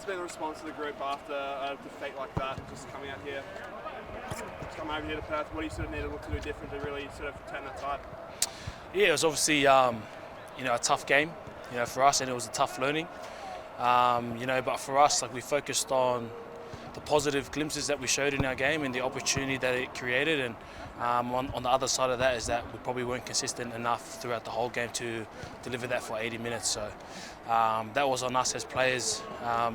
What's been the response of the group after a defeat like that, just coming out here? Just come over here to Perth, what do you sort of need to look to do different to really sort of turn that tide? Yeah, it was obviously a tough game, for us, and it was a tough learning. But for us, like, we focused on the positive glimpses that we showed in our game and the opportunity that it created. And on the other side of that is that we probably weren't consistent enough throughout the whole game to deliver that for 80 minutes. So that was on us as players.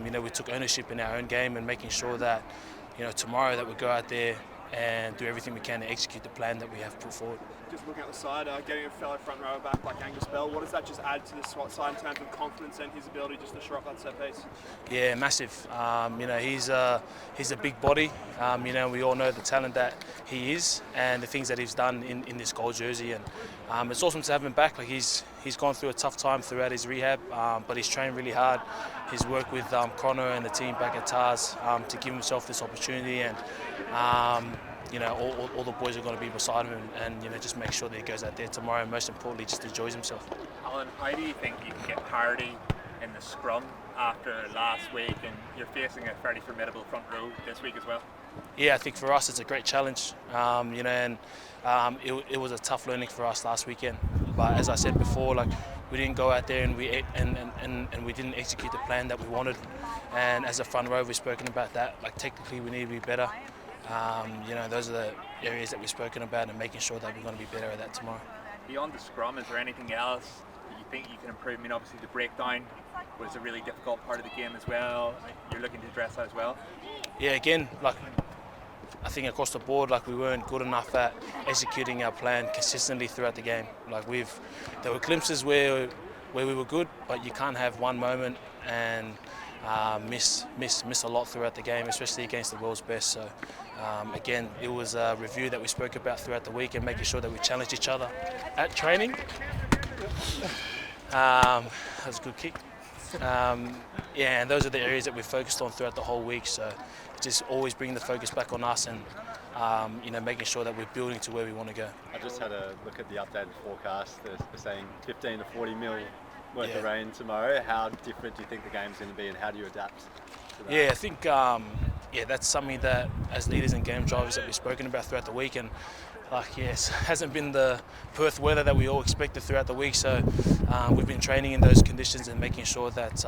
We took ownership in our own game and making sure that tomorrow that we go out there and do everything we can to execute the plan that we have put forward. Just looking at the side, getting a fellow front rower back like Angus Bell, what does that just add to the SWAT side in terms of confidence and his ability just to shore up that set piece? Yeah, massive. He's a big body. We all know the talent that he is and the things that he's done in this gold jersey. And it's awesome to have him back. Like, he's gone through a tough time throughout his rehab, but he's trained really hard. He's worked with Connor and the team back at TARS to give himself this opportunity, and all the boys are going to be beside him and just make sure that he goes out there tomorrow and most importantly just enjoys himself. Alan, how do you think you can get parity in the scrum after last week, and you're facing a fairly formidable front row this week as well? Yeah, I think for us it's a great challenge, it was a tough learning for us last weekend. But as I said before, like, we didn't go out there and we didn't execute the plan that we wanted. And as a front row, we've spoken about that. Like, technically, we need to be better. Those are the areas that we've spoken about, and making sure that we're going to be better at that tomorrow. Beyond the scrum, is there anything else that you think you can improve? I mean, obviously the breakdown was a really difficult part of the game as well. You're looking to address that as well? Yeah, again, I think across the board, we weren't good enough at executing our plan consistently throughout the game. There were glimpses where we were good, but you can't have one moment and miss a lot throughout the game, especially against the world's best. So again, it was a review that we spoke about throughout the week and making sure that we challenged each other at training. That was a good kick. And those are the areas that we focused on throughout the whole week. So just always bringing the focus back on us and making sure that we're building to where we want to go. I just had a look at the updated forecast. They're saying 15 to 40 mil worth of rain tomorrow. How different do you think the game's going to be, and how do you adapt to that? Yeah, I think that's something that as leaders and game drivers that we've spoken about throughout the week. And it hasn't been the Perth weather that we all expected throughout the week. So we've been training in those conditions and making sure that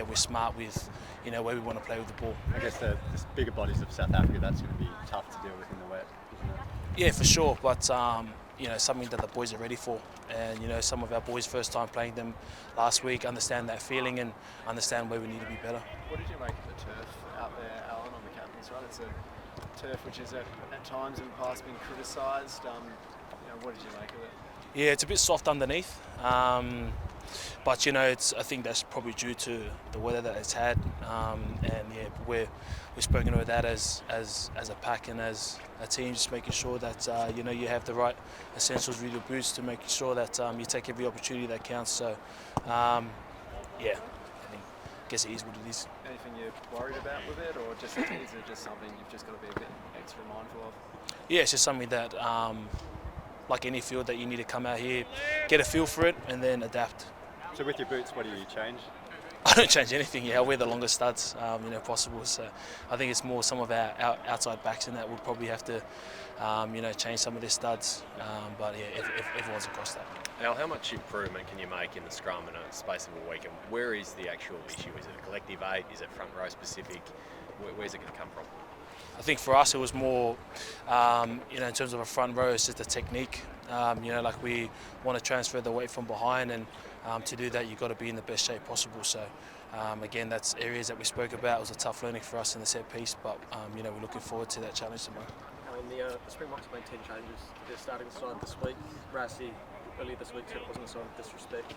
we're smart with where we want to play with the ball. I guess the bigger bodies of South Africa, that's going to be tough to deal with in the wet, isn't it? Yeah, for sure. But something that the boys are ready for. And some of our boys first time playing them last week understand that feeling and understand where we need to be better. What did you make of the turf out there, Alan, on the captain's run? It's a turf which has at times in the past been criticised. What did you make of it? Yeah, it's a bit soft underneath, but I think that's probably due to the weather that it's had, we've spoken about that as a pack and as a team, just making sure that you have the right essentials with your boots to make sure that you take every opportunity that counts. So I guess it is what it is. Anything you're worried about with it, or is it just something you've just got to be a bit extra mindful of? Yeah, it's just something that like any field that you need to come out here, get a feel for it and then adapt. So with your boots, what do you change? I don't change anything. I wear the longest studs possible. So I think it's more some of our outside backs in that would probably have to change some of their studs. But everyone's across that. Al, how much improvement can you make in the scrum in a space of a week, and where is the actual issue? Is it a collective 8? Is it front row specific? Where's it going to come from? I think for us it was more, in terms of a front row, it's just a technique. We want to transfer the weight from behind, and to do that you've got to be in the best shape possible. So again, that's areas that we spoke about. It was a tough learning for us in the set piece, but we're looking forward to that challenge tomorrow. The Springboks made 10 changes. They're starting the side this week. Rassi earlier this week said it wasn't a sign of disrespect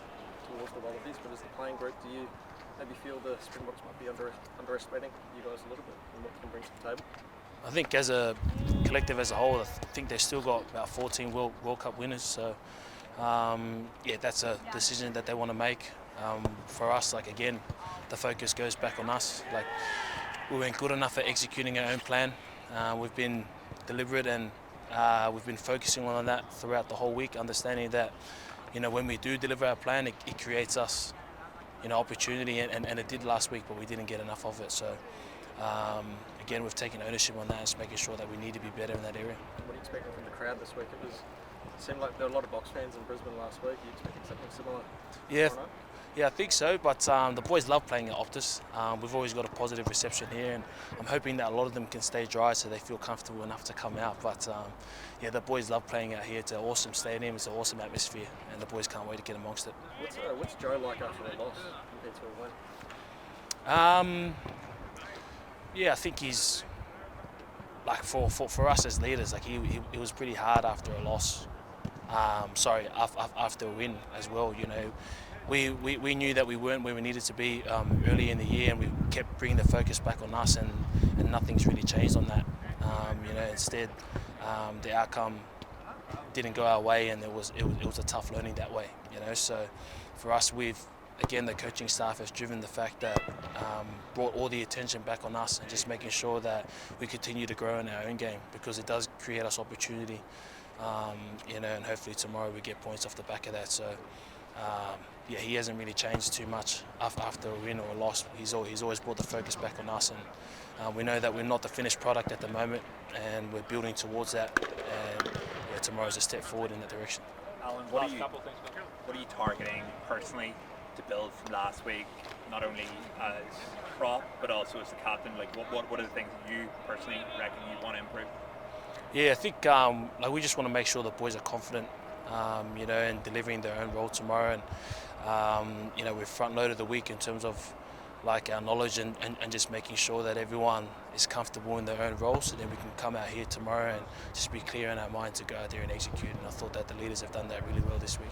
towards the Wallabies, but as the playing group, do you maybe feel the Springboks might be underestimating you guys a little bit and what you can bring to the table? I think as a collective as a whole, I think they've still got about 14 World Cup winners. So that's a decision that they want to make. For us, again, the focus goes back on us. We weren't good enough at executing our own plan. We've been deliberate and we've been focusing on that throughout the whole week, understanding that when we do deliver our plan, it creates us opportunity, and it did last week, but we didn't get enough of it. So again, we've taken ownership on that, and making sure that we need to be better in that area. What are you expecting from the crowd this week? It seemed like there were a lot of Box fans in Brisbane last week. Are you expecting something similar? Yeah, I think so, but the boys love playing at Optus. We've always got a positive reception here, and I'm hoping that a lot of them can stay dry so they feel comfortable enough to come out. But yeah, the boys love playing out here. It's an awesome stadium, it's an awesome atmosphere, and the boys can't wait to get amongst it. What's Joe like after a loss compared to a win? Yeah, I think he's, like, for us as leaders, like it was pretty hard after a loss. After a win as well, We knew that we weren't where we needed to be early in the year, and we kept bringing the focus back on us, and nothing's really changed on that. Instead, the outcome didn't go our way, and it was a tough learning that way. So for us, the coaching staff has driven the fact that brought all the attention back on us, and just making sure that we continue to grow in our own game, because it does create us opportunity. And hopefully tomorrow we get points off the back of that. So. Yeah, he hasn't really changed too much after a win or a loss. He's always brought the focus back on us, and we know that we're not the finished product at the moment, and we're building towards that. And yeah, tomorrow's a step forward in that direction. Alan, what are you targeting personally to build from last week, not only as prop but also as the captain? Like, what are the things you personally reckon you want to improve? Yeah, I think we just want to make sure the boys are confident, and delivering their own role tomorrow. And we've front-loaded the week in terms of our knowledge and just making sure that everyone is comfortable in their own role, so then we can come out here tomorrow and just be clear in our mind to go out there and execute. And I thought that the leaders have done that really well this week.